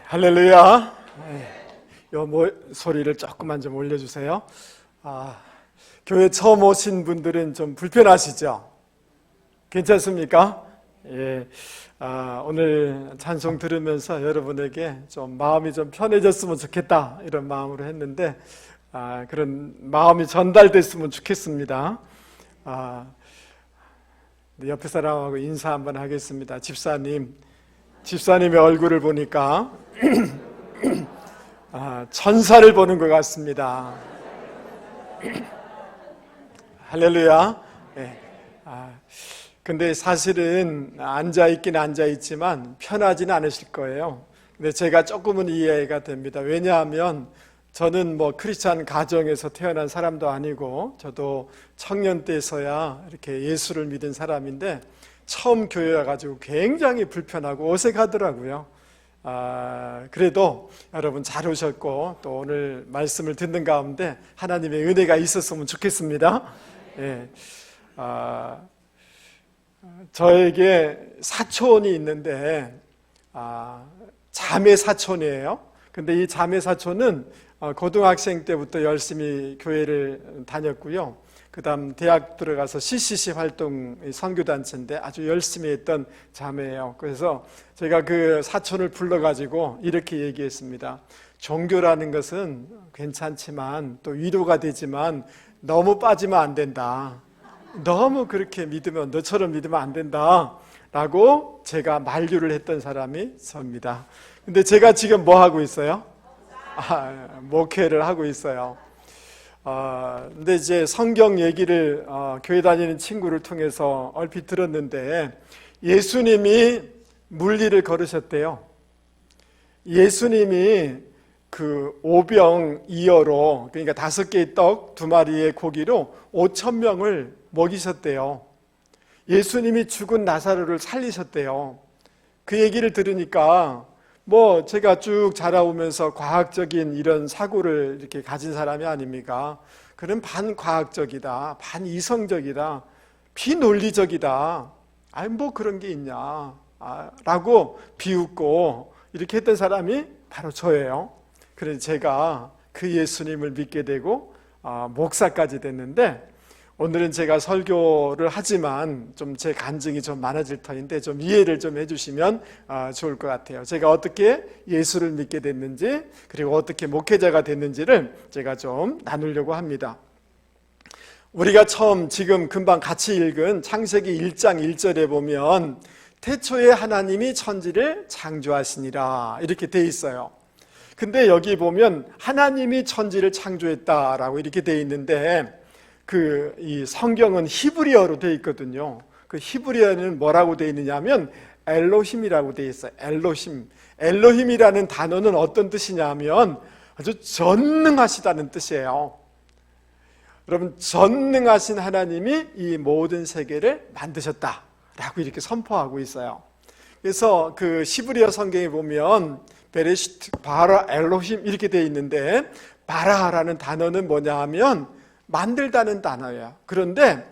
할렐루야. 소리를 조금만 좀 올려주세요. 교회 처음 오신 분들은 좀 불편하시죠? 괜찮습니까? 오늘 찬송 들으면서 여러분에게 좀 마음이 좀 편해졌으면 좋겠다 이런 마음으로 했는데 그런 마음이 전달됐으면 좋겠습니다. 옆에 사람하고 인사 한번 하겠습니다. 집사님의 얼굴을 보니까 천사를 보는 것 같습니다. 할렐루야. 근데 사실은 앉아있긴 앉아있지만 편하지는 않으실 거예요. 근데 제가 조금은 이해가 됩니다. 왜냐하면 저는 크리스찬 가정에서 태어난 사람도 아니고 저도 청년 때서야 이렇게 예수를 믿은 사람인데 처음 교회 와가지고 굉장히 불편하고 어색하더라고요. 그래도 여러분 잘 오셨고 또 오늘 말씀을 듣는 가운데 하나님의 은혜가 있었으면 좋겠습니다. 저에게 사촌이 있는데 자매 사촌이에요. 근데 이 자매 사촌은 고등학생 때부터 열심히 교회를 다녔고요. 그 다음 대학 들어가서 CCC 활동 선교단체인데 아주 열심히 했던 자매예요. 그래서 제가 그 사촌을 불러가지고 이렇게 얘기했습니다. 종교라는 것은 괜찮지만 또 위로가 되지만 너무 빠지면 안 된다. 너무 그렇게 믿으면 너처럼 믿으면 안 된다 라고 제가 만류를 했던 사람이 저입니다. 근데 제가 지금 뭐 하고 있어요? 목회를 하고 있어요. 근데 이제 성경 얘기를 교회 다니는 친구를 통해서 얼핏 들었는데 예수님이 물리를 걸으셨대요. 예수님이 그 오병이어로 그러니까 5개의 떡 2마리의 고기로 5,000명을 먹이셨대요. 예수님이 죽은 나사로를 살리셨대요. 그 얘기를 들으니까 제가 쭉 자라오면서 과학적인 이런 사고를 이렇게 가진 사람이 아닙니까? 그는 반과학적이다, 반이성적이다, 비논리적이다. 그런 게 있냐? 라고 비웃고 이렇게 했던 사람이 바로 저예요. 그래서 제가 그 예수님을 믿게 되고 목사까지 됐는데 오늘은 제가 설교를 하지만 좀 제 간증이 좀 많아질 터인데 좀 이해를 좀 해주시면 좋을 것 같아요. 제가 어떻게 예수를 믿게 됐는지 그리고 어떻게 목회자가 됐는지를 제가 좀 나누려고 합니다. 우리가 지금 금방 같이 읽은 창세기 1장 1절에 보면 태초에 하나님이 천지를 창조하시니라 이렇게 돼 있어요. 근데 여기 보면 하나님이 천지를 창조했다라고 이렇게 돼 있는데 이 성경은 히브리어로 되어 있거든요. 그 히브리어는 뭐라고 되어 있느냐면 엘로힘이라고 되어 있어요. 엘로힘이라는 단어는 어떤 뜻이냐면 아주 전능하시다는 뜻이에요. 여러분, 전능하신 하나님이 이 모든 세계를 만드셨다라고 이렇게 선포하고 있어요. 그래서 그 히브리어 성경에 보면 베레시트 바라 엘로힘 이렇게 되어 있는데 바라라는 단어는 뭐냐 하면 만들다는 단어예요. 그런데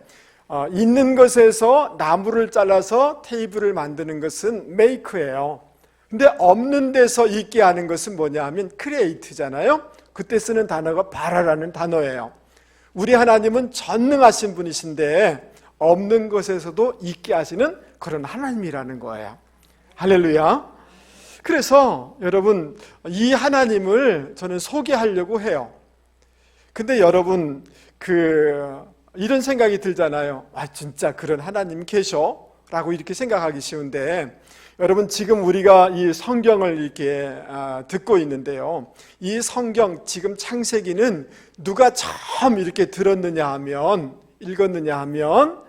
있는 것에서 나무를 잘라서 테이블을 만드는 것은 make예요. 근데 없는 데서 있게 하는 것은 뭐냐 하면 create잖아요. 그때 쓰는 단어가 바라라는 단어예요. 우리 하나님은 전능하신 분이신데 없는 것에서도 있게 하시는 그런 하나님이라는 거예요. 할렐루야. 그래서 여러분 이 하나님을 저는 소개하려고 해요. 근데 여러분 이런 생각이 들잖아요. 진짜 그런 하나님 계셔? 라고 이렇게 생각하기 쉬운데 여러분 지금 우리가 이 성경을 이렇게 듣고 있는데요. 이 성경 지금 창세기는 누가 처음 이렇게 읽었느냐 하면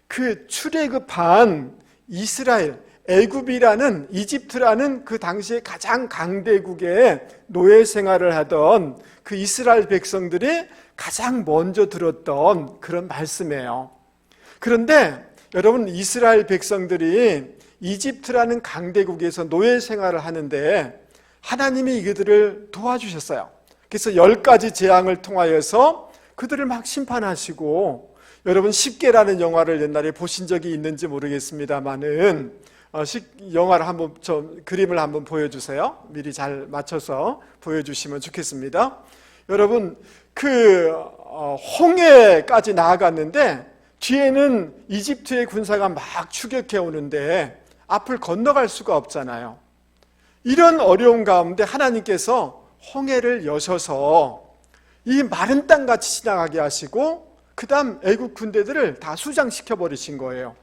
그 출애굽한 이스라엘 애굽이라는 이집트라는 그 당시에 가장 강대국의 노예 생활을 하던 그 이스라엘 백성들이 가장 먼저 들었던 그런 말씀이에요. 그런데 여러분 이스라엘 백성들이 이집트라는 강대국에서 노예 생활을 하는데 하나님이 그들을 도와주셨어요. 그래서 10가지 재앙을 통하여서 그들을 막 심판하시고 여러분 10개라는 영화를 옛날에 보신 적이 있는지 모르겠습니다만은 영화를 한번 그림을 한번 보여주세요. 미리 잘 맞춰서 보여주시면 좋겠습니다. 여러분, 홍해까지 나아갔는데 뒤에는 이집트의 군사가 막 추격해 오는데 앞을 건너갈 수가 없잖아요. 이런 어려운 가운데 하나님께서 홍해를 여셔서 이 마른 땅같이 지나가게 하시고 그 다음 애굽 군대들을 다 수장시켜 버리신 거예요.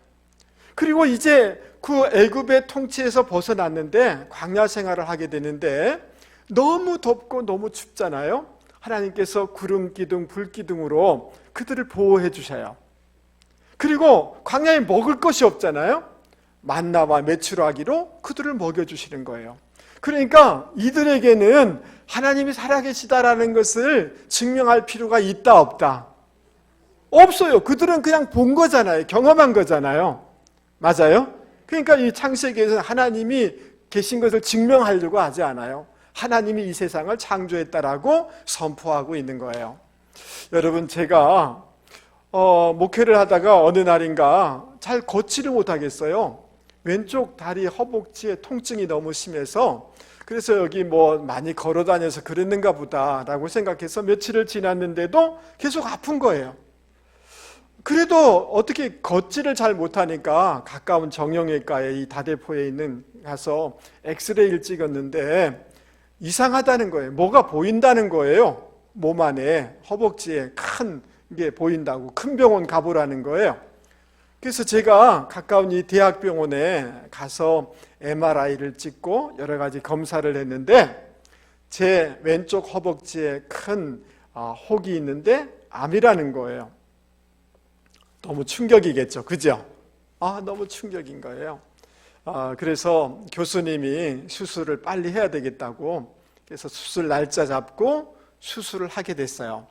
그리고 이제 그 애굽의 통치에서 벗어났는데 광야 생활을 하게 되는데 너무 덥고 너무 춥잖아요. 하나님께서 구름 기둥, 불 기둥으로 그들을 보호해 주셔요. 그리고 광야에 먹을 것이 없잖아요. 만나와 메추라기로 그들을 먹여주시는 거예요. 그러니까 이들에게는 하나님이 살아계시다라는 것을 증명할 필요가 있다 없다? 없어요. 그들은 그냥 본 거잖아요. 경험한 거잖아요. 맞아요? 그러니까 이 창세기에서는 하나님이 계신 것을 증명하려고 하지 않아요. 하나님이 이 세상을 창조했다라고 선포하고 있는 거예요. 여러분, 제가 목회를 하다가 어느 날인가 잘 걷지를 못하겠어요. 왼쪽 다리 허벅지에 통증이 너무 심해서 그래서 여기 많이 걸어 다녀서 그랬는가 보다라고 생각해서 며칠을 지났는데도 계속 아픈 거예요. 그래도 어떻게 걷지를 잘 못하니까 가까운 정형외과에 이 다대포에 있는 가서 엑스레이를 찍었는데 이상하다는 거예요. 뭐가 보인다는 거예요. 몸 안에 허벅지에 큰 게 보인다고, 큰 병원 가보라는 거예요. 그래서 제가 가까운 이 대학병원에 가서 MRI를 찍고 여러 가지 검사를 했는데 제 왼쪽 허벅지에 큰 혹이 있는데 암이라는 거예요. 너무 충격이겠죠, 그죠? 너무 충격인 거예요. 그래서 교수님이 수술을 빨리 해야 되겠다고 그래서 수술 날짜 잡고 수술을 하게 됐어요.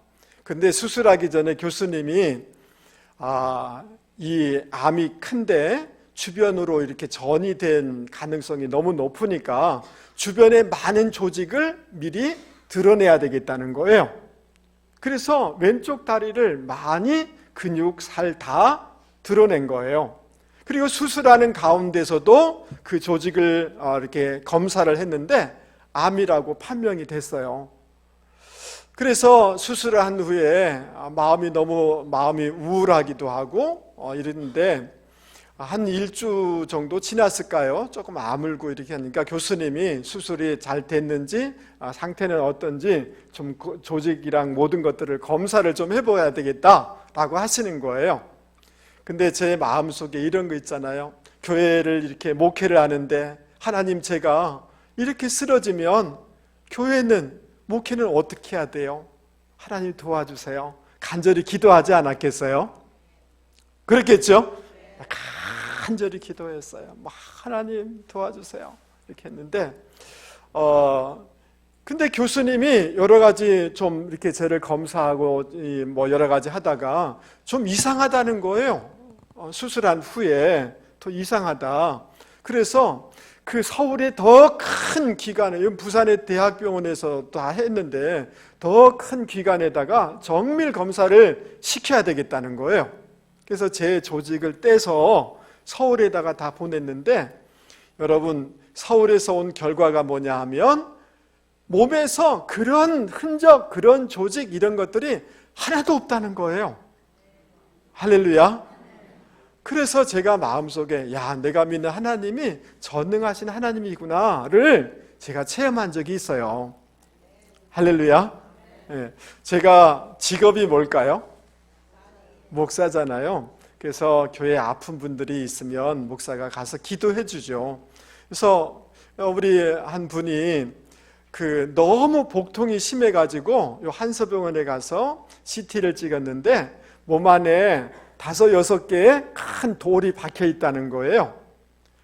근데 수술하기 전에 교수님이 이 암이 큰데 주변으로 이렇게 전이 된 가능성이 너무 높으니까 주변에 많은 조직을 미리 드러내야 되겠다는 거예요. 그래서 왼쪽 다리를 많이 근육, 살 다 드러낸 거예요. 그리고 수술하는 가운데서도 그 조직을 이렇게 검사를 했는데 암이라고 판명이 됐어요. 그래서 수술을 한 후에 마음이 우울하기도 하고 이랬는데 한 일주 정도 지났을까요? 조금 아물고 이렇게 하니까 교수님이 수술이 잘 됐는지 상태는 어떤지 좀 조직이랑 모든 것들을 검사를 좀 해봐야 되겠다라고 하시는 거예요. 근데 제 마음속에 이런 거 있잖아요. 교회를 이렇게 목회를 하는데 하나님, 제가 이렇게 쓰러지면 교회는, 목회는 어떻게 해야 돼요? 하나님 도와주세요. 간절히 기도하지 않았겠어요? 그렇겠죠? 간절히 기도했어요. 하나님 도와주세요. 이렇게 했는데 근데 교수님이 여러 가지 좀 이렇게 저를 검사하고 여러 가지 하다가 좀 이상하다는 거예요. 수술한 후에 더 이상하다. 그래서 그 서울의 더 큰 기관에, 부산의 대학병원에서 다 했는데 더 큰 기관에다가 정밀 검사를 시켜야 되겠다는 거예요. 그래서 제 조직을 떼서 서울에다가 다 보냈는데 여러분, 서울에서 온 결과가 뭐냐 하면 몸에서 그런 흔적, 그런 조직 이런 것들이 하나도 없다는 거예요. 할렐루야. 그래서 제가 마음속에 내가 믿는 하나님이 전능하신 하나님이구나를 제가 체험한 적이 있어요. 할렐루야. 제가 직업이 뭘까요? 목사잖아요. 그래서 교회에 아픈 분들이 있으면 목사가 가서 기도해 주죠. 그래서 우리 한 분이 너무 복통이 심해가지고 한서병원에 가서 CT를 찍었는데 몸 안에 5-6개의 큰 돌이 박혀 있다는 거예요.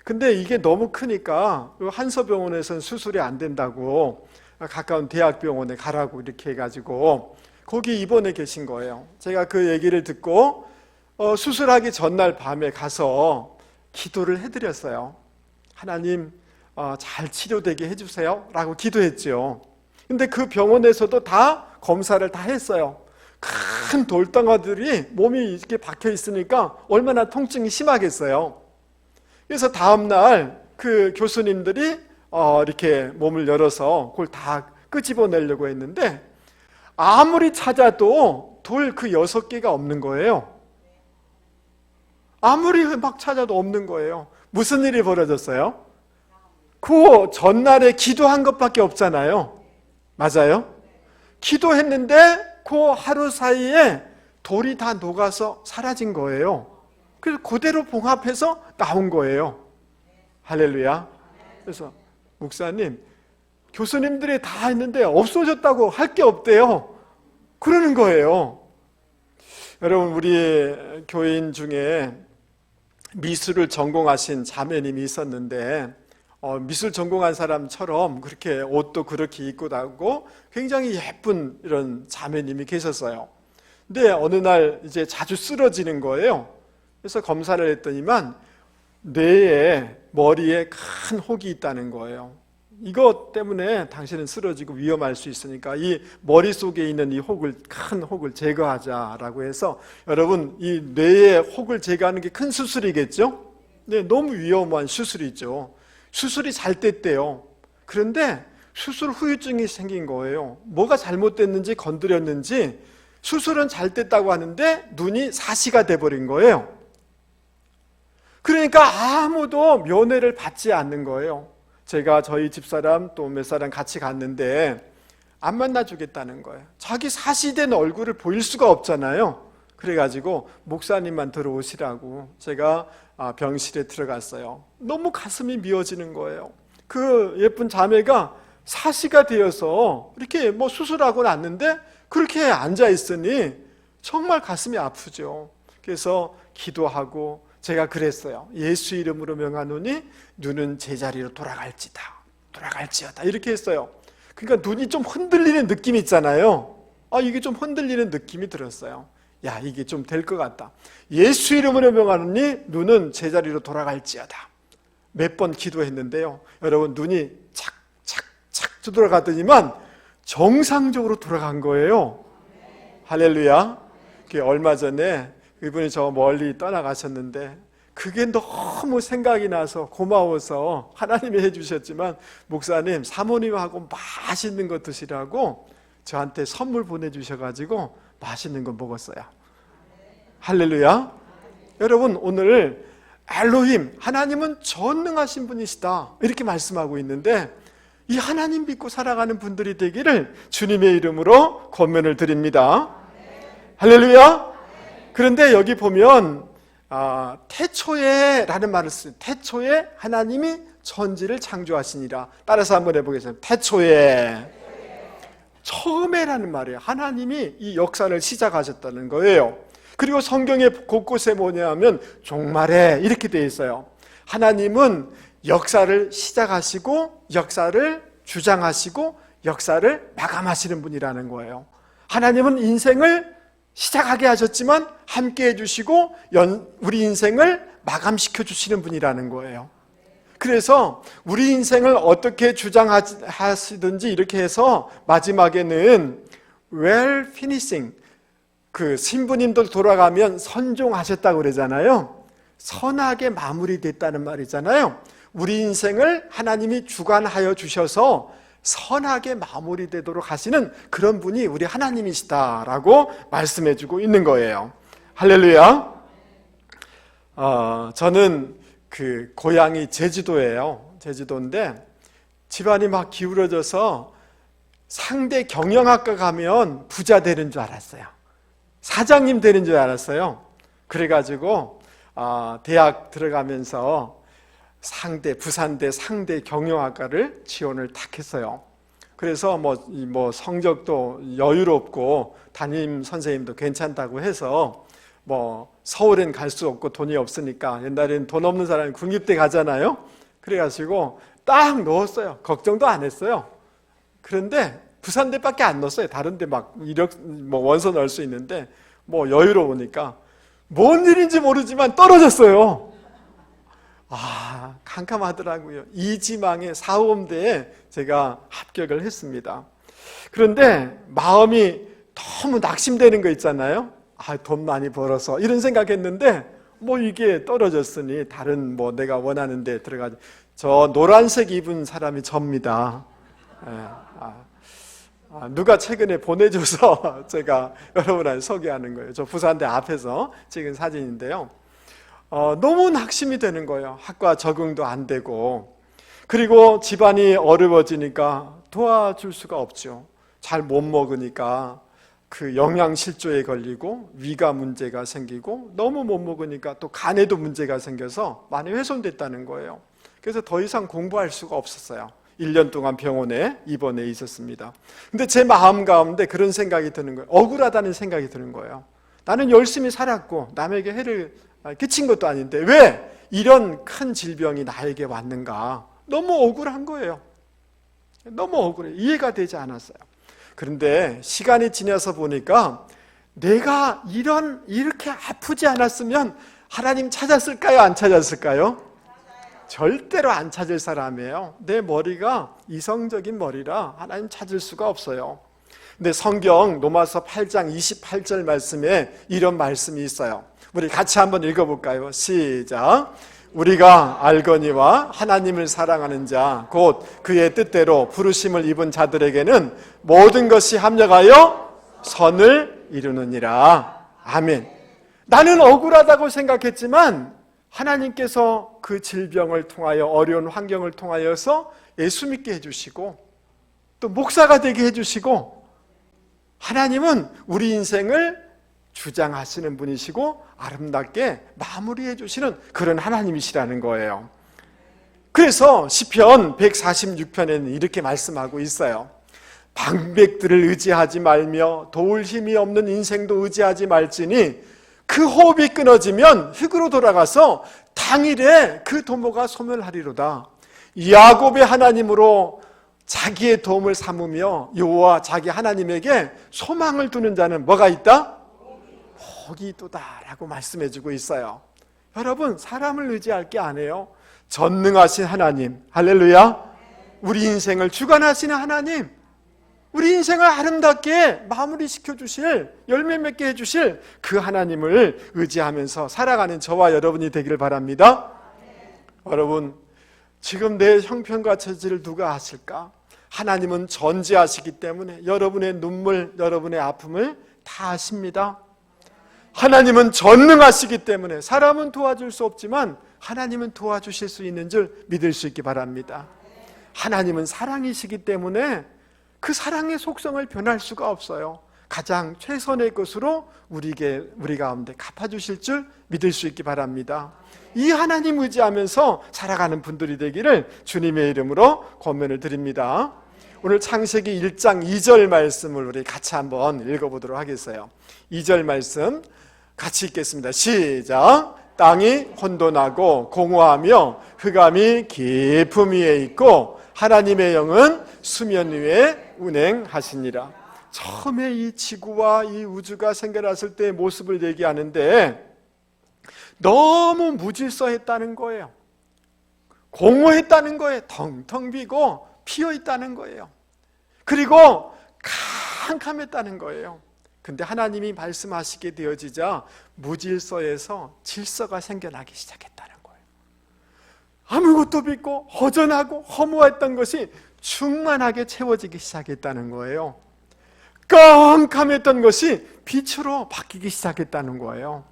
근데 이게 너무 크니까 한서병원에서는 수술이 안 된다고 가까운 대학병원에 가라고 이렇게 해가지고 거기 입원해 계신 거예요. 제가 그 얘기를 듣고 수술하기 전날 밤에 가서 기도를 해드렸어요. 하나님, 잘 치료되게 해주세요 라고 기도했죠. 근데 그 병원에서도 다 검사를 다 했어요. 큰 돌덩어들이 몸이 이렇게 박혀 있으니까 얼마나 통증이 심하겠어요. 그래서 다음날 그 교수님들이 이렇게 몸을 열어서 그걸 다 끄집어내려고 했는데 아무리 찾아도 돌 그 6개가 없는 거예요. 아무리 막 찾아도 없는 거예요. 무슨 일이 벌어졌어요? 그 전날에 기도한 것밖에 없잖아요. 맞아요? 기도했는데 그 하루 사이에 돌이 다 녹아서 사라진 거예요. 그래서 그대로 봉합해서 나온 거예요. 할렐루야. 그래서 목사님, 교수님들이 다 했는데 없어졌다고 할 게 없대요. 그러는 거예요. 여러분, 우리 교인 중에 미술을 전공하신 자매님이 있었는데 미술 전공한 사람처럼 그렇게 옷도 그렇게 입고 다니고 굉장히 예쁜 이런 자매님이 계셨어요. 근데 어느 날 이제 자주 쓰러지는 거예요. 그래서 검사를 했더니만 뇌에 머리에 큰 혹이 있다는 거예요. 이것 때문에 당신은 쓰러지고 위험할 수 있으니까 이 머릿속에 있는 이 큰 혹을 제거하자라고 해서, 여러분, 이 뇌의 혹을 제거하는 게 큰 수술이겠죠? 네, 너무 위험한 수술이죠. 수술이 잘 됐대요. 그런데 수술 후유증이 생긴 거예요. 뭐가 잘못됐는지 건드렸는지 수술은 잘 됐다고 하는데 눈이 사시가 돼버린 거예요. 그러니까 아무도 면회를 받지 않는 거예요. 제가 저희 집사람 또 몇 사람 같이 갔는데 안 만나주겠다는 거예요. 자기 사시된 얼굴을 보일 수가 없잖아요. 그래가지고 목사님만 들어오시라고 제가 병실에 들어갔어요. 너무 가슴이 미어지는 거예요. 그 예쁜 자매가 사시가 되어서 이렇게 뭐 수술하고 났는데 그렇게 앉아있으니 정말 가슴이 아프죠. 그래서 기도하고 제가 그랬어요. 예수 이름으로 명하노니 눈은 제자리로 돌아갈지어다 이렇게 했어요. 그러니까 눈이 좀 흔들리는 느낌이 있잖아요. 이게 좀 흔들리는 느낌이 들었어요. 야, 이게 좀 될 것 같다. 예수 이름으로 명하노니 눈은 제자리로 돌아갈지어다. 몇 번 기도했는데요, 여러분, 눈이 착착착 돌아가더니만 정상적으로 돌아간 거예요. 할렐루야. 얼마 전에 이분이 저 멀리 떠나가셨는데 그게 너무 생각이 나서 고마워서 하나님이 해주셨지만, 목사님, 사모님하고 맛있는 거 드시라고 저한테 선물 보내주셔가지고 맛있는 거 먹었어요. 할렐루야. 여러분, 오늘 엘로힘, 하나님은 전능하신 분이시다 이렇게 말씀하고 있는데, 이 하나님 믿고 살아가는 분들이 되기를 주님의 이름으로 권면을 드립니다. 할렐루야. 그런데 여기 보면 태초에 라는 말을 써요. 태초에 하나님이 천지를 창조하시니라. 따라서 한번 해보겠습니다. 태초에, 처음에라는 말이에요. 하나님이 이 역사를 시작하셨다는 거예요. 그리고 성경의 곳곳에 뭐냐면 종말에 이렇게 되어 있어요. 하나님은 역사를 시작하시고 역사를 주장하시고 역사를 마감하시는 분이라는 거예요. 하나님은 인생을 시작하게 하셨지만 함께 해주시고 우리 인생을 마감시켜 주시는 분이라는 거예요. 그래서 우리 인생을 어떻게 주장하시든지 이렇게 해서 마지막에는 well finishing, 그 신부님들 돌아가면 선종하셨다고 그러잖아요. 선하게 마무리됐다는 말이잖아요. 우리 인생을 하나님이 주관하여 주셔서 선하게 마무리되도록 하시는 그런 분이 우리 하나님이시다라고 말씀해주고 있는 거예요. 할렐루야. 저는 그 고향이 제주도예요. 제주도인데 집안이 막 기울어져서 상대 경영학과 가면 부자 되는 줄 알았어요. 사장님 되는 줄 알았어요. 그래가지고 대학 들어가면서 부산대 상대 경영학과를 지원을 탁 했어요. 그래서 뭐 성적도 여유롭고 담임 선생님도 괜찮다고 해서 뭐 서울엔 갈 수 없고 돈이 없으니까, 옛날엔 돈 없는 사람이 국립대 가잖아요. 그래가지고 딱 넣었어요. 걱정도 안 했어요. 그런데 부산대밖에 안 넣었어요. 다른데 막 원서 넣을 수 있는데 뭐 여유로우니까 뭔 일인지 모르지만 떨어졌어요. 캄캄하더라고요. 이지망의 사범대에 제가 합격을 했습니다. 그런데 마음이 너무 낙심되는 거 있잖아요. 돈 많이 벌어서 이런 생각했는데 뭐 이게 떨어졌으니 다른 뭐 내가 원하는 데 들어가지. 저 노란색 입은 사람이 접니다. 누가 최근에 보내줘서 제가 여러분한테 소개하는 거예요. 저 부산대 앞에서 찍은 사진인데요. 너무 낙심이 되는 거예요. 학과 적응도 안 되고, 그리고 집안이 어려워지니까 도와줄 수가 없죠. 잘 못 먹으니까 그 영양실조에 걸리고 위가 문제가 생기고, 너무 못 먹으니까 또 간에도 문제가 생겨서 많이 훼손됐다는 거예요. 그래서 더 이상 공부할 수가 없었어요. 1년 동안 병원에 입원해 있었습니다. 근데 제 마음 가운데 그런 생각이 드는 거예요. 억울하다는 생각이 드는 거예요. 나는 열심히 살았고 남에게 해를 끼친 것도 아닌데 왜 이런 큰 질병이 나에게 왔는가? 너무 억울한 거예요. 너무 억울해요. 이해가 되지 않았어요. 그런데 시간이 지나서 보니까 내가 이렇게 아프지 않았으면 하나님 찾았을까요? 안 찾았을까요? 절대로 안 찾을 사람이에요. 내 머리가 이성적인 머리라 하나님 찾을 수가 없어요. 근데 성경 로마서 8장 28절 말씀에 이런 말씀이 있어요. 우리 같이 한번 읽어볼까요? 시작. 우리가 알거니와 하나님을 사랑하는 자 곧 그의 뜻대로 부르심을 입은 자들에게는 모든 것이 합력하여 선을 이루느니라. 아멘. 나는 억울하다고 생각했지만 하나님께서 그 질병을 통하여, 어려운 환경을 통하여서 예수 믿게 해주시고 또 목사가 되게 해주시고, 하나님은 우리 인생을 주장하시는 분이시고 아름답게 마무리해 주시는 그런 하나님이시라는 거예요. 그래서 시편 146편에는 이렇게 말씀하고 있어요. 방백들을 의지하지 말며 도울 힘이 없는 인생도 의지하지 말지니 그 호흡이 끊어지면 흙으로 돌아가서 당일에 그 도모가 소멸하리로다. 야곱의 하나님으로 자기의 도움을 삼으며 여호와 자기 하나님에게 소망을 두는 자는 뭐가 있다? 복이 있도다라고 말씀해주고 있어요. 여러분, 사람을 의지할 게 아니에요. 전능하신 하나님, 할렐루야. 우리 인생을 주관하시는 하나님, 우리 인생을 아름답게 마무리시켜 주실, 열매 맺게 해주실 그 하나님을 의지하면서 살아가는 저와 여러분이 되기를 바랍니다. 여러분, 지금 내 형편과 처지를 누가 아실까? 하나님은 전지하시기 때문에 여러분의 눈물, 여러분의 아픔을 다 아십니다. 하나님은 전능하시기 때문에 사람은 도와줄 수 없지만 하나님은 도와주실 수 있는 줄 믿을 수 있기 바랍니다. 하나님은 사랑이시기 때문에 그 사랑의 속성을 변할 수가 없어요. 가장 최선의 것으로 우리 가운데 갚아주실 줄 믿을 수 있기 바랍니다. 이 하나님 의지하면서 살아가는 분들이 되기를 주님의 이름으로 권면을 드립니다. 오늘 창세기 1장 2절 말씀을 우리 같이 한번 읽어보도록 하겠어요. 2절 말씀 같이 읽겠습니다. 시작. 땅이 혼돈하고 공허하며 흑암이 깊음 위에 있고 하나님의 영은 수면 위에 운행하시니라. 처음에 이 지구와 이 우주가 생겨났을 때의 모습을 얘기하는데 너무 무질서했다는 거예요. 공허했다는 거예요. 텅텅 비고 피어있다는 거예요. 그리고 캄캄했다는 거예요. 근데 하나님이 말씀하시게 되어지자 무질서에서 질서가 생겨나기 시작했다는 거예요. 아무것도 없고 허전하고 허무했던 것이 충만하게 채워지기 시작했다는 거예요. 깜깜했던 것이 빛으로 바뀌기 시작했다는 거예요.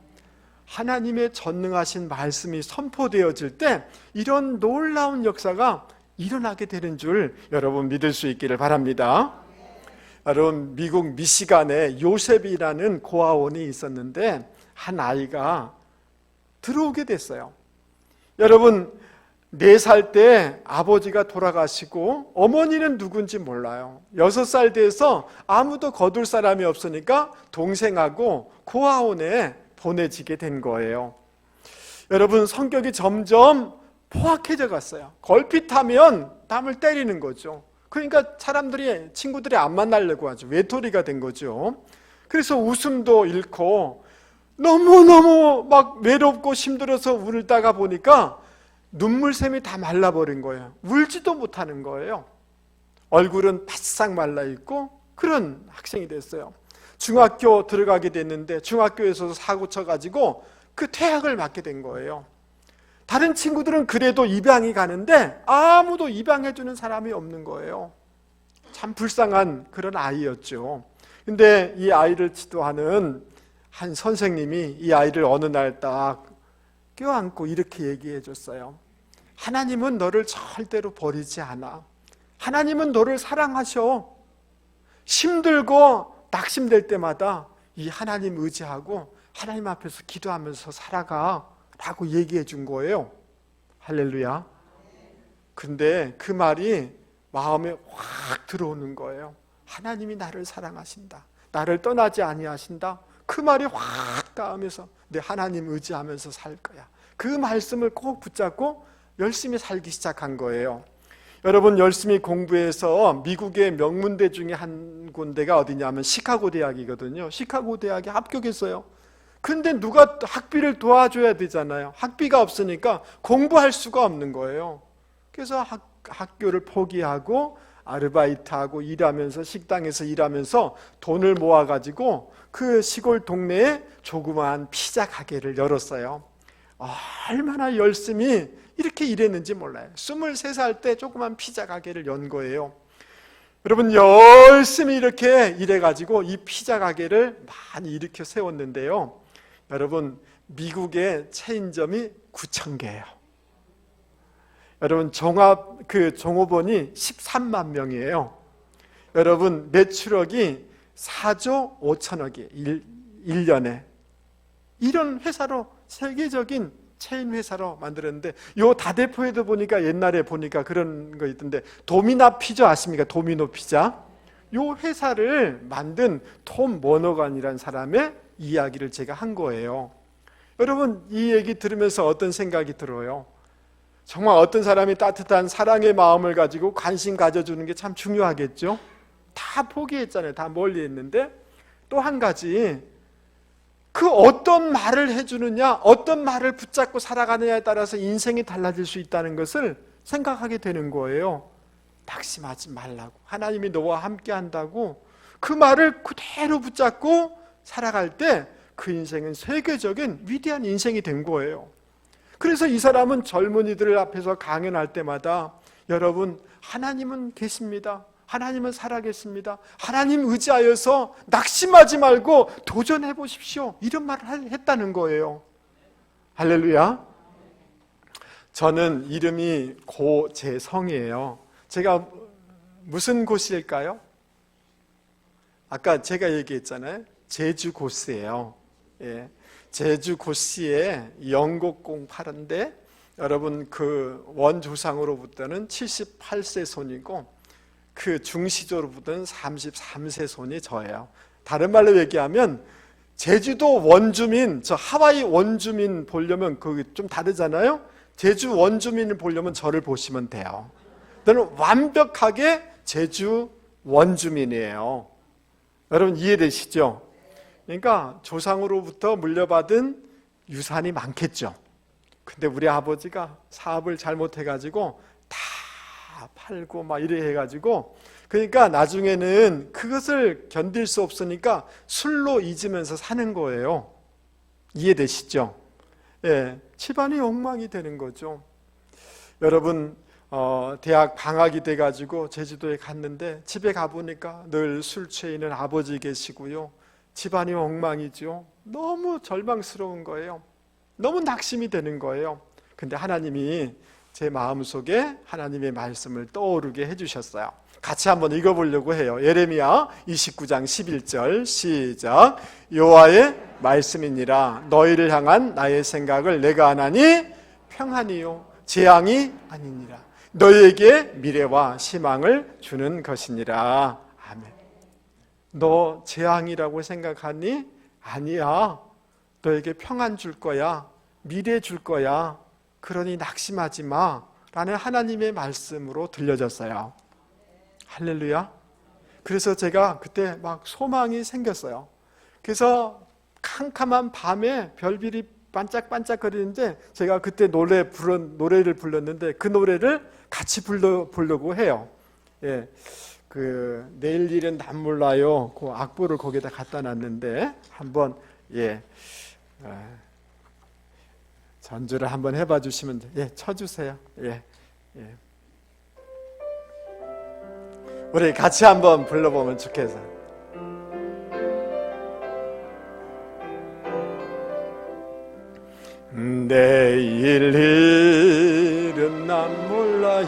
하나님의 전능하신 말씀이 선포되어질 때 이런 놀라운 역사가 일어나게 되는 줄 여러분 믿을 수 있기를 바랍니다. 여러분, 미국 미시간에 요셉이라는 고아원이 있었는데 한 아이가 들어오게 됐어요. 여러분, 4살 때 아버지가 돌아가시고 어머니는 누군지 몰라요. 6살 돼서 아무도 거둘 사람이 없으니까 동생하고 고아원에 보내지게 된 거예요. 여러분, 성격이 점점 포악해져 갔어요. 걸핏하면 남을 때리는 거죠. 그러니까 친구들이 안 만나려고 하죠. 외톨이가 된 거죠. 그래서 웃음도 잃고 너무너무 막 외롭고 힘들어서 울다가 보니까 눈물샘이 다 말라버린 거예요. 울지도 못하는 거예요. 얼굴은 바싹 말라있고 그런 학생이 됐어요. 중학교 들어가게 됐는데 중학교에서도 사고 쳐가지고 그 퇴학을 맞게 된 거예요. 다른 친구들은 그래도 입양이 가는데 아무도 입양해주는 사람이 없는 거예요. 참 불쌍한 그런 아이였죠. 근데 이 아이를 지도하는 한 선생님이 이 아이를 어느 날 딱 껴안고 이렇게 얘기해 줬어요. 하나님은 너를 절대로 버리지 않아. 하나님은 너를 사랑하셔. 힘들고 낙심될 때마다 이 하나님 의지하고 하나님 앞에서 기도하면서 살아가 라고 얘기해 준 거예요. 할렐루야. 근데 그 말이 마음에 확 들어오는 거예요. 하나님이 나를 사랑하신다. 나를 떠나지 아니하신다. 그 말이 확 닿으면서 내 하나님 의지하면서 살 거야. 그 말씀을 꼭 붙잡고 열심히 살기 시작한 거예요. 여러분, 열심히 공부해서 미국의 명문대 중에 한 군데가 어디냐면 시카고 대학이거든요. 시카고 대학에 합격했어요. 근데 누가 학비를 도와줘야 되잖아요. 학비가 없으니까 공부할 수가 없는 거예요. 그래서 학교를 포기하고 아르바이트하고 일하면서 식당에서 일하면서 돈을 모아가지고 그 시골 동네에 조그마한 피자 가게를 열었어요. 얼마나 열심히 이렇게 일했는지 몰라요. 23살 때 조그만 피자 가게를 연 거예요. 여러분, 열심히 이렇게 일해가지고 이 피자 가게를 많이 일으켜 세웠는데요. 여러분, 미국의 체인점이 9,000개예요. 여러분, 종업원이 13만 명이에요. 여러분, 매출액이 4조 5천억이에요. 1년에. 이런 회사로, 세계적인 체인 회사로 만들었는데, 요 다대포에도 보니까 옛날에 보니까 그런 거 있던데, 도미나 피자 아십니까? 도미노 피자. 요 회사를 만든 톰 머너간이라는 사람의 이야기를 제가 한 거예요. 여러분, 이 얘기 들으면서 어떤 생각이 들어요? 정말 어떤 사람이 따뜻한 사랑의 마음을 가지고 관심 가져주는 게 참 중요하겠죠? 다 포기했잖아요. 다 멀리 했는데, 또 한 가지, 그 어떤 말을 해주느냐, 어떤 말을 붙잡고 살아가느냐에 따라서 인생이 달라질 수 있다는 것을 생각하게 되는 거예요. 낙심하지 말라고, 하나님이 너와 함께 한다고 그 말을 그대로 붙잡고 살아갈 때 그 인생은 세계적인 위대한 인생이 된 거예요. 그래서 이 사람은 젊은이들 앞에서 강연할 때마다 여러분, 하나님은 계십니다. 하나님은 살아계십니다. 하나님 의지하여서 낙심하지 말고 도전해 보십시오. 이런 말을 했다는 거예요. 할렐루야. 저는 이름이 고재성이에요. 제가 무슨 고씨일까요? 아까 제가 얘기했잖아요. 제주 고씨예요. 예. 제주 고씨에 영곡공 파는데 여러분, 그 원조상으로부터는 78세 손이고 그 중시조로부터는 33세 손이 저예요. 다른 말로 얘기하면 제주도 원주민, 저 하와이 원주민 보려면 그게 좀 다르잖아요. 제주 원주민을 보려면 저를 보시면 돼요. 저는 완벽하게 제주 원주민이에요. 여러분, 이해되시죠? 그러니까 조상으로부터 물려받은 유산이 많겠죠. 근데 우리 아버지가 사업을 잘못해가지고 다 팔고 막 이래 해가지고, 그러니까 나중에는 그것을 견딜 수 없으니까 술로 잊으면서 사는 거예요. 이해되시죠? 예, 집안이 엉망이 되는 거죠. 여러분, 대학 방학이 돼가지고 제주도에 갔는데 집에 가보니까 늘 술 취해 있는 아버지 계시고요. 집안이 엉망이죠. 너무 절망스러운 거예요. 너무 낙심이 되는 거예요. 근데 하나님이 제 마음속에 하나님의 말씀을 떠오르게 해주셨어요. 같이 한번 읽어보려고 해요. 예레미야 29장 11절 시작. 여호와의 말씀이니라. 너희를 향한 나의 생각을 내가 아나니 평안이요 재앙이 아니니라. 너희에게 미래와 희망을 주는 것이니라. 아멘. 너 재앙이라고 생각하니? 아니야. 너에게 평안 줄 거야. 미래 줄 거야. 그러니 낙심하지 마. 라는 하나님의 말씀으로 들려졌어요. 할렐루야. 그래서 제가 그때 막 소망이 생겼어요. 그래서 캄캄한 밤에 별빛이 반짝반짝거리는데 제가 그때 노래를 불렀는데 그 노래를 같이 부르려고 해요. 예. 내일 일은 난 몰라요. 그 악보를 거기다 갖다 놨는데 한번 전주를 한번 해봐 주시면 예, 쳐주세요. 예, 예. 우리 같이 한번 불러보면 좋겠어요. 내일 일은 난 몰라요.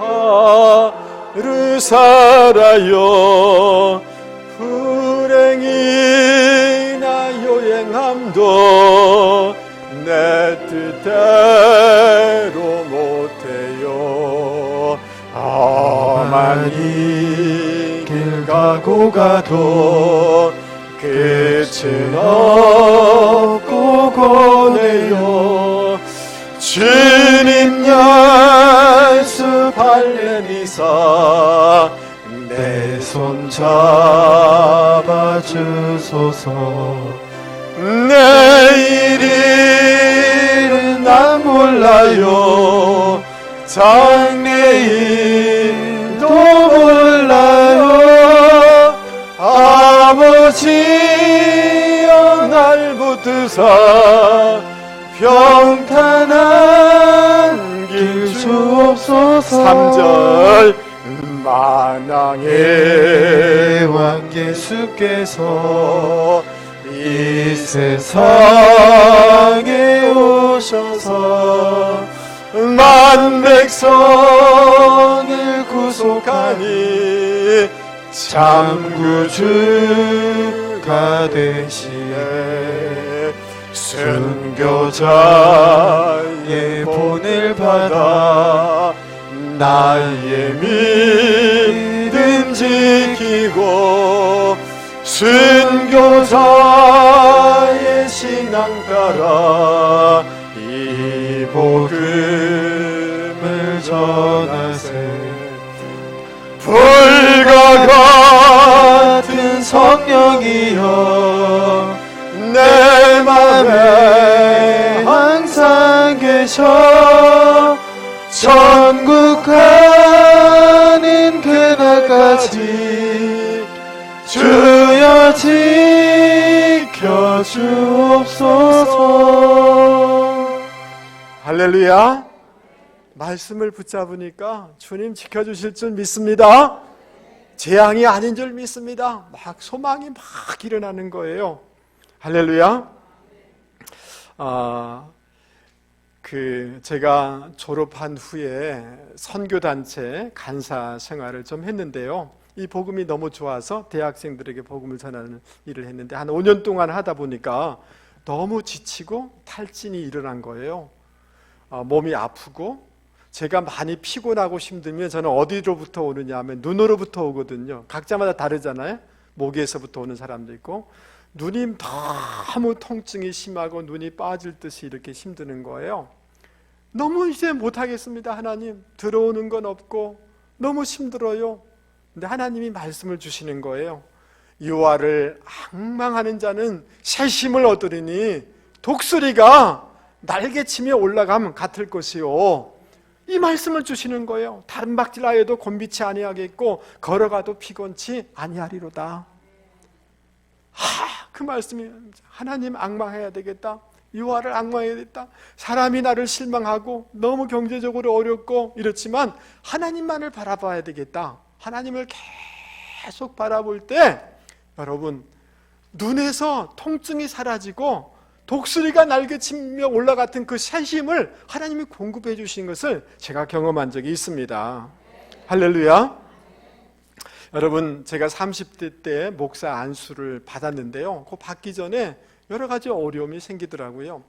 하루하루 살아요. 불행이나 요행함도 내 뜻대로 못해요. 험한 길 가고 가도 끝은 없고 고뇌요. 주님 예수 발레니사 내 손 잡아주소서. 내일은 난 몰라요. 장래일도 몰라요. 아버지여 날 붙드사 평탄한 길 주옵소서. 3절 만왕의 왕 예수께서 이 세상에 오셔서 만 백성을 구속하니 참 구주가 되시네. 순교자의 본을 받아 나의 믿음 지키고 순교자의 신앙 따라 이 복음을 전하세. 불과 같은 성령이여 내 맘에 항상 계셔. 천국 가는 그날까지 주여 지켜 주옵소서. 할렐루야. 말씀을 붙잡으니까 주님 지켜주실 줄 믿습니다. 재앙이 아닌 줄 믿습니다. 막 소망이 막 일어나는 거예요. 할렐루야. 제가 졸업한 후에 선교단체 간사 생활을 좀 했는데요. 이 복음이 너무 좋아서 대학생들에게 복음을 전하는 일을 했는데 한 5년 동안 하다 보니까 너무 지치고 탈진이 일어난 거예요. 몸이 아프고 제가 많이 피곤하고 힘들면 저는 어디로부터 오느냐 하면 눈으로부터 오거든요. 각자마다 다르잖아요. 목에서부터 오는 사람도 있고 눈이 너무 통증이 심하고 눈이 빠질 듯이 이렇게 힘드는 거예요. 너무 이제 못하겠습니다. 하나님 들어오는 건 없고 너무 힘들어요. 근데 하나님이 말씀을 주시는 거예요. 여호와를 앙망하는 자는 새 힘을 얻으리니 독수리가 날개치며 올라가면 같을 것이요. 이 말씀을 주시는 거예요. 다른 박질하여도 곤비치 아니하겠고 걸어가도 피곤치 아니하리로다. 그 말씀이 하나님 앙망해야 되겠다. 여호와를 앙망해야 되겠다. 사람이 나를 실망하고 너무 경제적으로 어렵고 이렇지만 하나님만을 바라봐야 되겠다. 하나님을 계속 바라볼 때 여러분 눈에서 통증이 사라지고 독수리가 날개치며 올라갔던 그 새 힘을 하나님이 공급해 주신 것을 제가 경험한 적이 있습니다. 할렐루야. 여러분 제가 30대 때 목사 안수를 받았는데요. 그 받기 전에 여러 가지 어려움이 생기더라고요.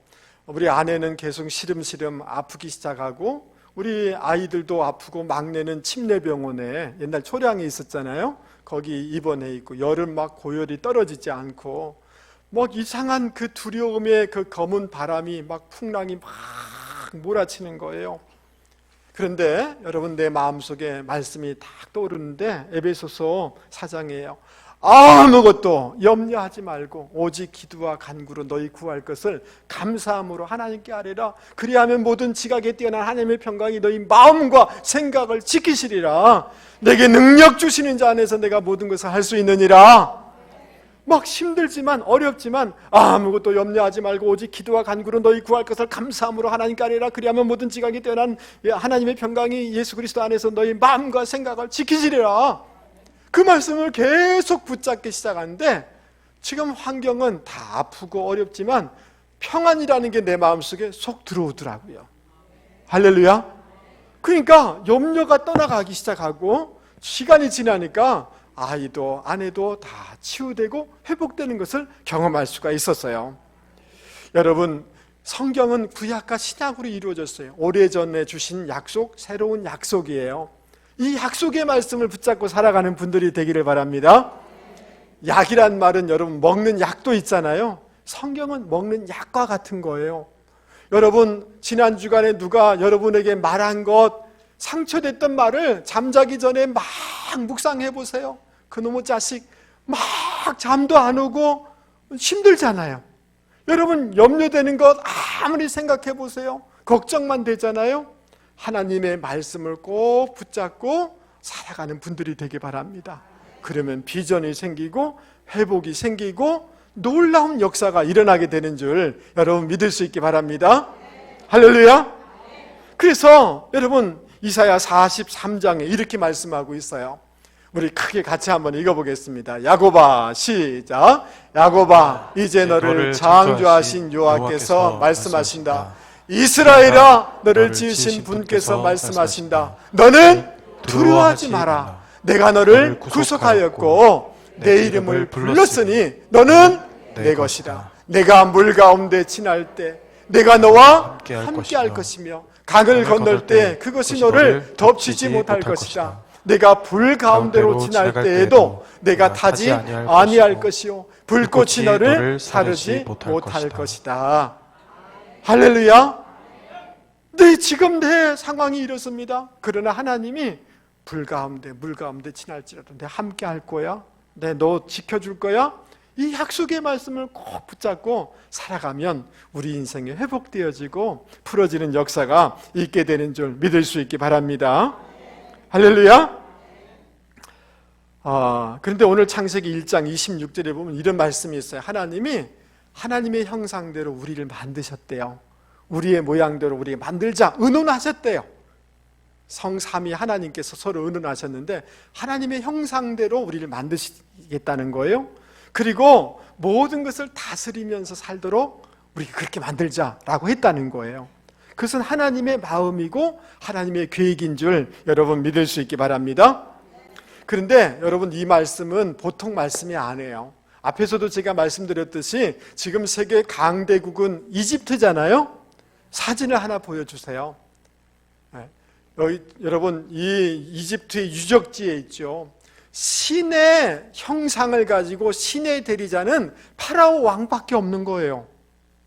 우리 아내는 계속 시름시름 아프기 시작하고 우리 아이들도 아프고 막내는 침례병원에 옛날 초량이 있었잖아요. 거기 입원해 있고 여름 막 고열이 떨어지지 않고 막 이상한 그 두려움의 그 검은 바람이 막 풍랑이 막 몰아치는 거예요. 그런데 여러분 내 마음속에 말씀이 딱 떠오르는데 에베소서 4장이에요. 아무것도 염려하지 말고 오직 기도와 간구로 너희 구할 것을 감사함으로 하나님께 아뢰라. 그리하면 모든 지각에 뛰어난 하나님의 평강이 너희 마음과 생각을 지키시리라. 내게 능력 주시는 자 안에서 내가 모든 것을 할 수 있느니라. 막 힘들지만 어렵지만 아무것도 염려하지 말고 오직 기도와 간구로 너희 구할 것을 감사함으로 하나님께 아뢰라. 그리하면 모든 지각이 뛰어난 하나님의 평강이 예수 그리스도 안에서 너희 마음과 생각을 지키시리라. 그 말씀을 계속 붙잡기 시작하는데 지금 환경은 다 아프고 어렵지만 평안이라는 게 내 마음속에 쏙 들어오더라고요. 할렐루야. 그러니까 염려가 떠나가기 시작하고 시간이 지나니까 아이도 아내도 다 치유되고 회복되는 것을 경험할 수가 있었어요. 여러분, 성경은 구약과 신약으로 이루어졌어요. 오래전에 주신 약속, 새로운 약속이에요. 이 약속의 말씀을 붙잡고 살아가는 분들이 되기를 바랍니다. 약이란 말은 여러분 먹는 약도 있잖아요. 성경은 먹는 약과 같은 거예요. 여러분, 지난 주간에 누가 여러분에게 말한 것, 상처됐던 말을 잠자기 전에 막 묵상해 보세요. 그놈의 자식 막 잠도 안 오고 힘들잖아요. 여러분, 염려되는 것 아무리 생각해 보세요. 걱정만 되잖아요. 하나님의 말씀을 꼭 붙잡고 살아가는 분들이 되기 바랍니다. 그러면 비전이 생기고 회복이 생기고 놀라운 역사가 일어나게 되는 줄 여러분 믿을 수 있기 바랍니다. 할렐루야. 그래서 여러분, 이사야 43장에 이렇게 말씀하고 있어요. 우리 크게 같이 한번 읽어보겠습니다. 야곱아, 시작. 야곱아, 이제 너를 창조하신 여호와께서 말씀하신다. 이스라엘아, 너를 지으신 분께서 말씀하신다. 너는 두려워하지 마라. 내가 너를 구속하였고 내 이름을 불렀으니 너는 내 것이다. 내가 물 가운데 지날 때 내가 너와 함께 할 것이며 강을 건널 때 그것이 너를 덮치지 못할 것이다. 내가 불 가운데로 지날 때에도 내가 타지 아니할 것이요 불꽃이 너를 사르지 못할 것이다. 할렐루야. 네, 지금 내 상황이 이렇습니다. 그러나 하나님이 불 가운데 물 가운데 지날지라도 내가 함께 할 거야. 너 지켜줄 거야. 이 약속의 말씀을 꼭 붙잡고 살아가면 우리 인생이 회복되어지고 풀어지는 역사가 있게 되는 줄 믿을 수 있기 바랍니다. 할렐루야. 그런데 오늘 창세기 1장 26절에 보면 이런 말씀이 있어요. 하나님이 하나님의 형상대로 우리를 만드셨대요. 우리의 모양대로 우리가 만들자 의논하셨대요. 성삼위 하나님께서 서로 의논하셨는데 하나님의 형상대로 우리를 만드시겠다는 거예요. 그리고 모든 것을 다스리면서 살도록 우리가 그렇게 만들자라고 했다는 거예요. 그것은 하나님의 마음이고 하나님의 계획인 줄 여러분 믿을 수 있기 바랍니다. 그런데 여러분, 이 말씀은 보통 말씀이 아니에요. 앞에서도 제가 말씀드렸듯이 지금 세계 강대국은 이집트잖아요. 사진을 하나 보여주세요. 여러분, 이 이집트의 유적지에 있죠. 신의 형상을 가지고 신의 대리자는 파라오 왕밖에 없는 거예요.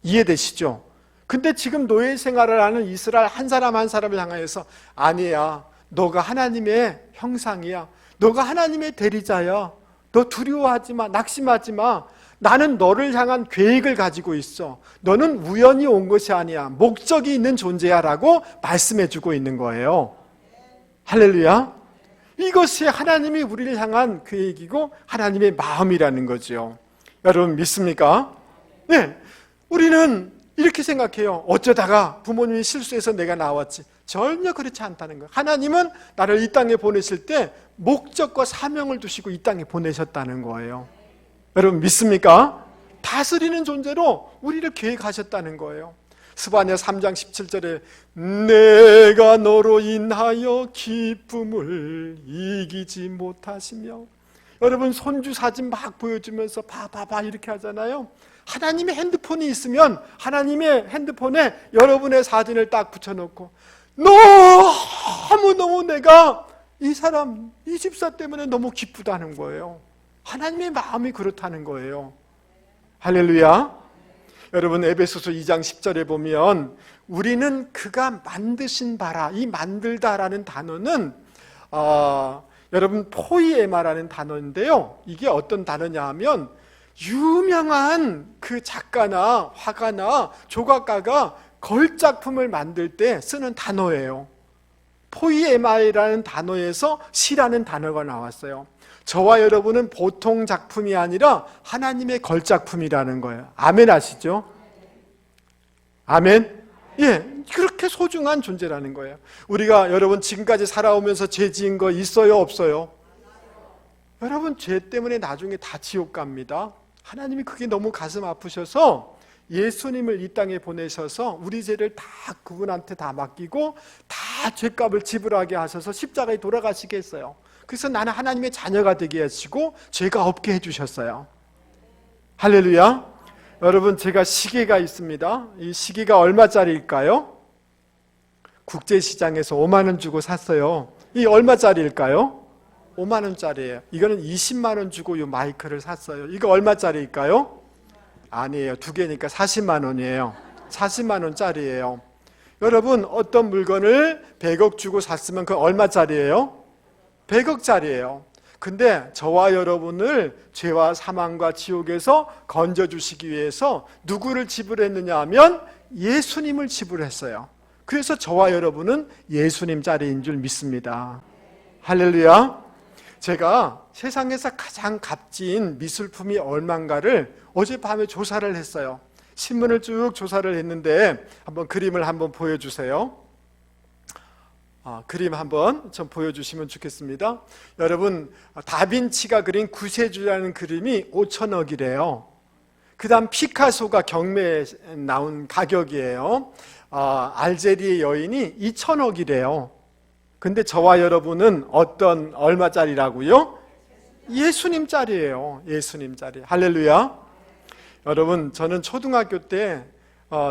이해되시죠? 근데 지금 노예 생활을 하는 이스라엘 한 사람 한 사람을 향해서 아니야, 너가 하나님의 형상이야. 너가 하나님의 대리자야. 너 두려워하지 마. 낙심하지 마. 나는 너를 향한 계획을 가지고 있어. 너는 우연히 온 것이 아니야. 목적이 있는 존재야 라고 말씀해 주고 있는 거예요. 할렐루야. 이것이 하나님이 우리를 향한 계획이고 하나님의 마음이라는 거죠. 여러분 믿습니까? 네. 우리는 이렇게 생각해요. 어쩌다가 부모님이 실수해서 내가 나왔지. 전혀 그렇지 않다는 거예요. 하나님은 나를 이 땅에 보내실 때 목적과 사명을 두시고 이 땅에 보내셨다는 거예요. 여러분 믿습니까? 다스리는 존재로 우리를 계획하셨다는 거예요. 스바냐 3장 17절에 내가 너로 인하여 기쁨을 이기지 못하시며, 여러분 손주 사진 막 보여주면서 봐봐봐 이렇게 하잖아요. 하나님의 핸드폰이 있으면 하나님의 핸드폰에 여러분의 사진을 딱 붙여놓고 너무너무 내가 이 사람 이 집사 때문에 너무 기쁘다는 거예요. 하나님의 마음이 그렇다는 거예요. 할렐루야. 여러분 에베소서 2장 10절에 보면 우리는 그가 만드신 바라, 이 만들다라는 단어는 여러분 포이에마라는 단어인데요. 이게 어떤 단어냐 하면 유명한 그 작가나 화가나 조각가가 걸작품을 만들 때 쓰는 단어예요. 포이에마이라는 단어에서 시라는 단어가 나왔어요. 저와 여러분은 보통 작품이 아니라 하나님의 걸작품이라는 거예요. 아멘 하시죠? 아멘? 예, 그렇게 소중한 존재라는 거예요. 우리가 여러분 지금까지 살아오면서 죄 지은 거 있어요, 없어요? 여러분 죄 때문에 나중에 다 지옥 갑니다. 하나님이 그게 너무 가슴 아프셔서 예수님을 이 땅에 보내셔서 우리 죄를 다 그분한테 다 맡기고 다 죄값을 지불하게 하셔서 십자가에 돌아가시게 했어요. 그래서 나는 하나님의 자녀가 되게 하시고 죄가 없게 해주셨어요. 할렐루야. 여러분 제가 시계가 있습니다. 이 시계가 얼마짜리일까요? 국제시장에서 5만 원 주고 샀어요. 이 얼마짜리일까요? 5만 원짜리예요. 이거는 20만 원 주고 이 마이크를 샀어요. 이거 얼마짜리일까요? 아니에요. 두 개니까 40만 원이에요. 40만 원짜리예요. 여러분 어떤 물건을 100억 주고 샀으면 그건 얼마짜리예요? 100억짜리예요. 근데 저와 여러분을 죄와 사망과 지옥에서 건져주시기 위해서 누구를 지불했느냐 하면 예수님을 지불했어요. 그래서 저와 여러분은 예수님 자리인 줄 믿습니다. 할렐루야. 제가 세상에서 가장 값진 미술품이 얼만가를 어젯밤에 조사를 했어요. 신문을 쭉 조사를 했는데 한번 그림을 한번 보여주세요. 그림 한번 좀 보여주시면 좋겠습니다. 여러분 다빈치가 그린 구세주라는 그림이 5천억이래요. 그 다음 피카소가 경매에 나온 가격이에요. 알제리의 여인이 2천억이래요. 근데 저와 여러분은 얼마짜리라고요? 예수님짜리예요. 예수님짜리. 할렐루야. 여러분 저는 초등학교 때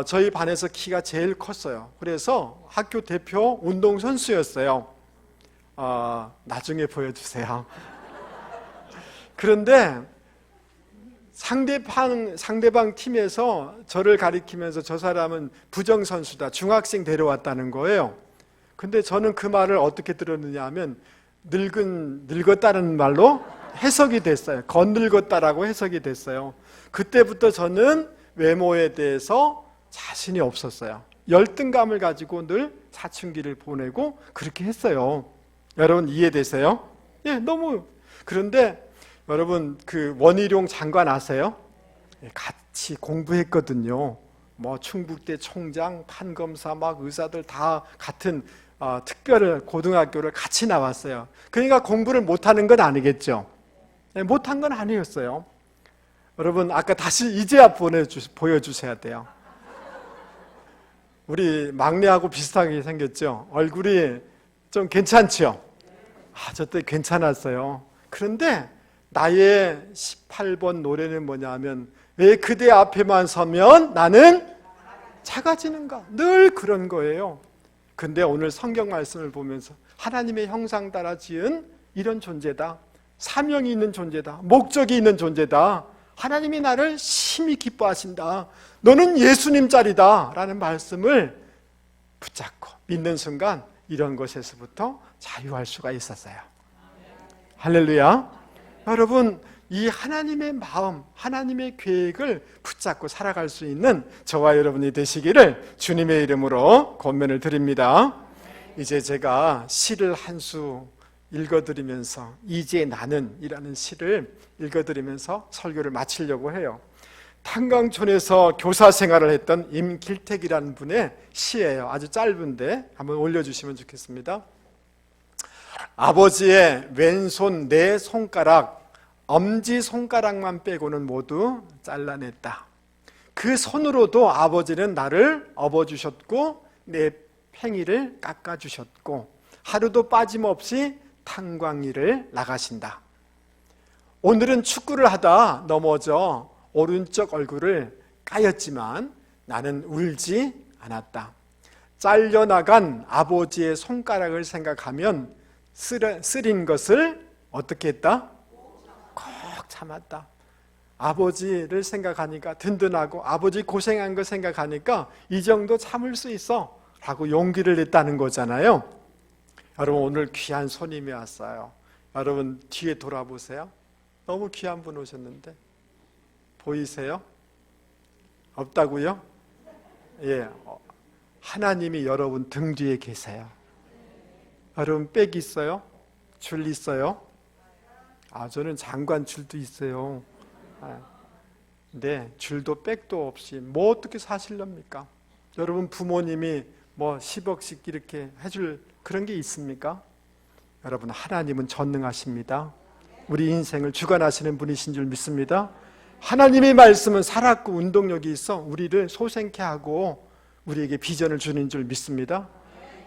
저희 반에서 키가 제일 컸어요. 그래서 학교 대표 운동선수였어요. 나중에 보여주세요. 그런데 상대방 팀에서 저를 가리키면서 저 사람은 부정선수다, 중학생 데려왔다는 거예요. 근데 저는 그 말을 어떻게 들었느냐 하면 늙었다는 말로 해석이 됐어요. 건늙었다라고 해석이 됐어요. 그때부터 저는 외모에 대해서 자신이 없었어요. 열등감을 가지고 늘 사춘기를 보내고 그렇게 했어요. 여러분 이해되세요? 예, 너무. 그런데 여러분 그 원희룡 장관 아세요? 같이 공부했거든요. 뭐 충북대 총장, 판검사, 막 의사들 다 같은 특별 고등학교를 같이 나왔어요. 그러니까 공부를 못하는 건 아니겠죠? 네, 못한 건 아니었어요. 여러분 아까 다시 이제야 보여주셔야 돼요. 우리 막내하고 비슷하게 생겼죠? 얼굴이 좀 괜찮죠? 저 때 괜찮았어요. 그런데 나의 18번 노래는 뭐냐 하면 왜 그대 앞에만 서면 나는 작아지는가? 늘 그런 거예요. 근데 오늘 성경 말씀을 보면서 하나님의 형상 따라 지은 이런 존재다. 사명이 있는 존재다. 목적이 있는 존재다. 하나님이 나를 심히 기뻐하신다. 너는 예수님 짤이다 라는 말씀을 붙잡고 믿는 순간 이런 것에서부터 자유할 수가 있었어요. 할렐루야. 여러분 이 하나님의 마음, 하나님의 계획을 붙잡고 살아갈 수 있는 저와 여러분이 되시기를 주님의 이름으로 권면을 드립니다. 이제 제가 시를 한 수 읽어드리면서 이제 나는 이라는 시를 읽어드리면서 설교를 마치려고 해요. 탄광촌에서 교사 생활을 했던 임길택이라는 분의 시예요. 아주 짧은데 한번 올려주시면 좋겠습니다. 아버지의 왼손 네 손가락, 엄지손가락만 빼고는 모두 잘라냈다. 그 손으로도 아버지는 나를 업어주셨고 내 팽이를 깎아주셨고 하루도 빠짐없이 탄광일을 나가신다. 오늘은 축구를 하다 넘어져 오른쪽 얼굴을 까였지만 나는 울지 않았다. 잘려나간 아버지의 손가락을 생각하면 쓰린 것을 어떻게 했다? 꼭 참았다. 아버지를 생각하니까 든든하고 아버지 고생한 거 생각하니까 이 정도 참을 수 있어 라고 용기를 냈다는 거잖아요. 여러분 오늘 귀한 손님이 왔어요. 여러분 뒤에 돌아보세요. 너무 귀한 분 오셨는데 보이세요? 없다고요? 예, 하나님이 여러분 등 뒤에 계세요. 여러분 백 있어요? 줄 있어요? 저는 장관 줄도 있어요. 근데 줄도 백도 없이 뭐 어떻게 사실랍니까? 여러분 부모님이 뭐 10억씩 이렇게 해줄 그런 게 있습니까? 여러분 하나님은 전능하십니다. 우리 인생을 주관하시는 분이신 줄 믿습니다. 하나님의 말씀은 살았고 운동력이 있어 우리를 소생케 하고 우리에게 비전을 주는 줄 믿습니다.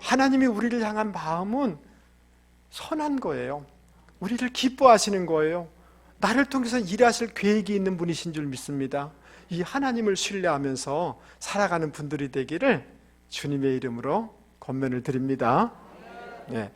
하나님이 우리를 향한 마음은 선한 거예요. 우리를 기뻐하시는 거예요. 나를 통해서 일하실 계획이 있는 분이신 줄 믿습니다. 이 하나님을 신뢰하면서 살아가는 분들이 되기를 주님의 이름으로 권면을 드립니다. 네.